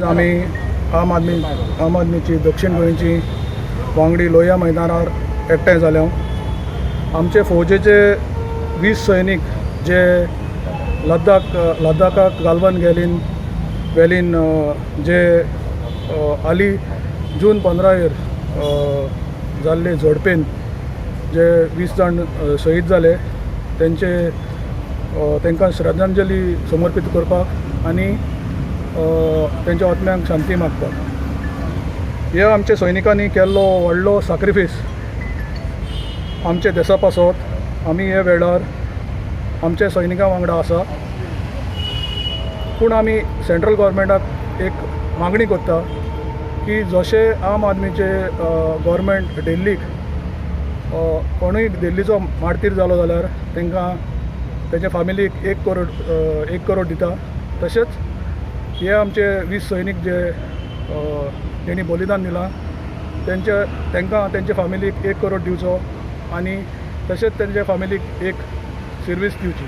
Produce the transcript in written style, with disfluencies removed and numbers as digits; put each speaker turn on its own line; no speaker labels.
आज आमी आम आदमीची दक्षिण गोंयची वांगडी लोहया मैदानार एकठांय जाल्या. आमचे फौजेचे 20 सैनीक जे लद्दाखाक गालवन वेलीन जे हालीं जून 15 जाल्ले झडपेन जे 20 जाण शहीद जाले तांकां श्रद्धांजली समर्पीत करपाक आनी तेंच्या आत्म्यांक शांती मागपाक. ह्या आमच्या सैनिकांनी केल्लो व्हडलो सॅक्रिफायस आमच्या देशा पासत आमी हे वेळार आमच्या सैनिकां वांगडा आसा. पूण आमी सेंट्रल गव्हर्मेंटाक एक मागणी करता की जशें आम आदमीचे गव्हर्मेंट दिल्लीक कोणूय दिल्लीचो मारतीर जालो जाल्यार तांकां तेच्या फॅमिलीक 1 करोड दिता, तशेंच हे आमचे 20 सैनीक जे तेणी बलिदान दिलां तांकां तेंच्या फॅमिलीक 1 करोड दिवचो आनी तशेंच तेंच्या फॅमिलीक एक सर्वीस दिवची.